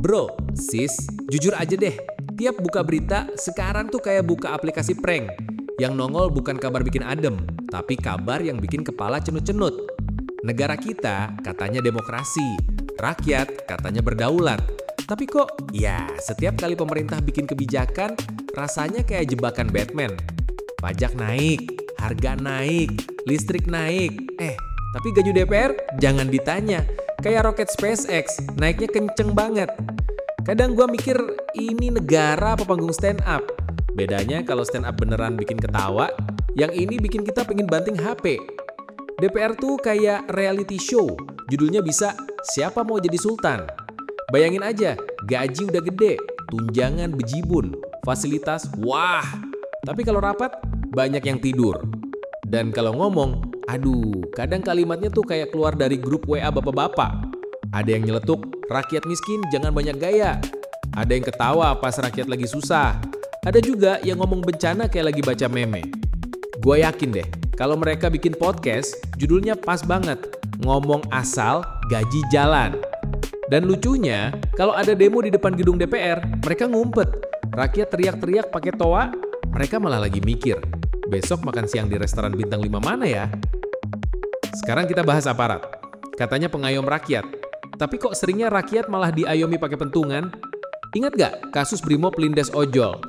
Bro, sis, jujur aja deh, tiap buka berita sekarang tuh kayak buka aplikasi prank. Yang nongol bukan kabar bikin adem, tapi kabar yang bikin kepala cenut-cenut. Negara kita katanya demokrasi, rakyat katanya berdaulat. Tapi kok ya setiap kali pemerintah bikin kebijakan rasanya kayak jebakan Batman. Pajak naik, harga naik, listrik naik. Tapi gaji DPR jangan ditanya. Kayak roket SpaceX, naiknya kenceng banget. Kadang gua mikir ini negara apa panggung stand up. Bedanya kalau stand up beneran bikin ketawa, yang ini bikin kita pengen banting HP. DPR tuh kayak reality show, judulnya bisa Siapa Mau Jadi Sultan. Bayangin aja, gaji udah gede, tunjangan bejibun, fasilitas wah. Tapi kalau rapat, banyak yang tidur. Dan kalau ngomong, aduh, kadang kalimatnya tuh kayak keluar dari grup WA bapak-bapak. Ada yang nyeletuk, rakyat miskin jangan banyak gaya. Ada yang ketawa pas rakyat lagi susah. Ada juga yang ngomong bencana kayak lagi baca meme. Gue yakin deh, kalau mereka bikin podcast, judulnya pas banget. Ngomong asal, gaji jalan. Dan lucunya, kalau ada demo di depan gedung DPR, mereka ngumpet. Rakyat teriak-teriak pakai toa, mereka malah lagi mikir, besok makan siang di restoran bintang 5 mana ya? Sekarang kita bahas aparat. Katanya pengayom rakyat. Tapi kok seringnya rakyat malah diayomi pakai pentungan? Ingat gak kasus Brimob Lindes Ojol?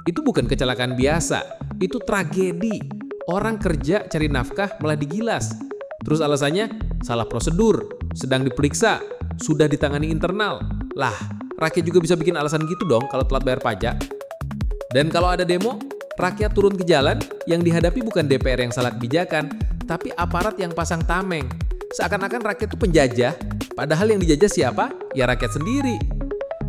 Itu bukan kecelakaan biasa, itu tragedi. Orang kerja cari nafkah malah digilas. Terus alasannya salah prosedur, sedang diperiksa, sudah ditangani internal. Lah, rakyat juga bisa bikin alasan gitu dong kalau telat bayar pajak. Dan kalau ada demo, rakyat turun ke jalan, yang dihadapi bukan DPR yang salah kebijakan, tapi aparat yang pasang tameng. Seakan-akan rakyat itu penjajah, padahal yang dijajah siapa? Ya rakyat sendiri.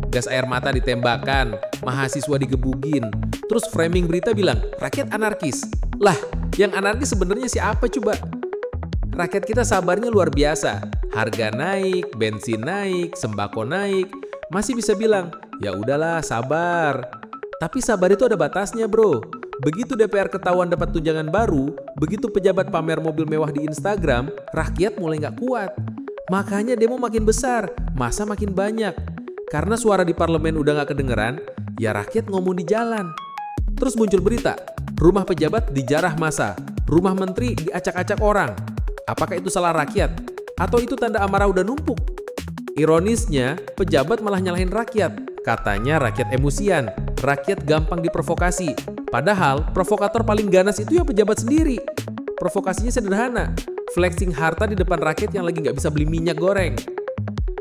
Gas air mata ditembakkan, mahasiswa digebugin, terus framing berita bilang, rakyat anarkis. Lah, yang anarkis sebenarnya siapa coba? Rakyat kita sabarnya luar biasa. Harga naik, bensin naik, sembako naik, masih bisa bilang, ya udahlah sabar. Tapi sabar itu ada batasnya, bro. Begitu DPR ketahuan dapat tunjangan baru, begitu pejabat pamer mobil mewah di Instagram, rakyat mulai nggak kuat. Makanya demo makin besar, masa makin banyak. Karena suara di parlemen udah nggak kedengeran, ya rakyat ngomong di jalan. Terus muncul berita, rumah pejabat dijarah massa, rumah menteri diacak-acak orang. Apakah itu salah rakyat? Atau itu tanda amarah udah numpuk? Ironisnya, pejabat malah nyalahin rakyat. Katanya rakyat emosian, rakyat gampang diprovokasi. Padahal provokator paling ganas itu ya pejabat sendiri. Provokasinya sederhana, flexing harta di depan rakyat yang lagi nggak bisa beli minyak goreng.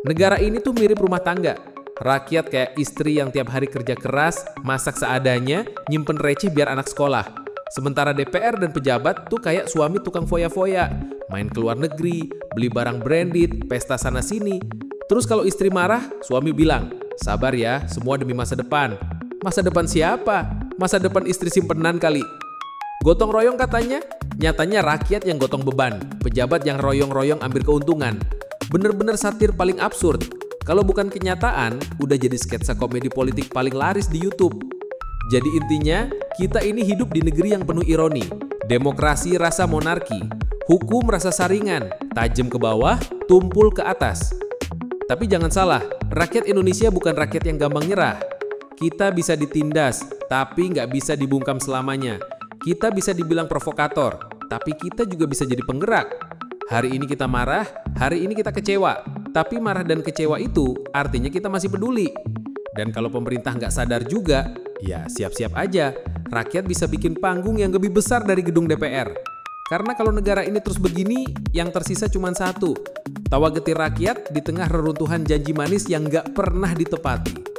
Negara ini tuh mirip rumah tangga. Rakyat kayak istri yang tiap hari kerja keras, masak seadanya, nyimpen receh biar anak sekolah. Sementara DPR dan pejabat tuh kayak suami tukang foya-foya, main ke luar negeri, beli barang branded, pesta sana-sini. Terus kalau istri marah, suami bilang, sabar ya, semua demi masa depan. Masa depan siapa? Masa depan istri simpenan kali. Gotong royong katanya, nyatanya rakyat yang gotong beban, pejabat yang royong-royong ambil keuntungan. Bener-bener satir paling absurd. Kalau bukan kenyataan, udah jadi sketsa komedi politik paling laris di YouTube. Jadi intinya, kita ini hidup di negeri yang penuh ironi. Demokrasi rasa monarki, hukum rasa saringan, tajam ke bawah, tumpul ke atas. Tapi jangan salah, rakyat Indonesia bukan rakyat yang gampang nyerah. Kita bisa ditindas, tapi nggak bisa dibungkam selamanya. Kita bisa dibilang provokator, tapi kita juga bisa jadi penggerak. Hari ini kita marah, hari ini kita kecewa. Tapi marah dan kecewa itu artinya kita masih peduli. Dan kalau pemerintah nggak sadar juga, ya siap-siap aja. Rakyat bisa bikin panggung yang lebih besar dari gedung DPR. Karena kalau negara ini terus begini, yang tersisa cuma satu. Tawa getir rakyat di tengah reruntuhan janji manis yang nggak pernah ditepati.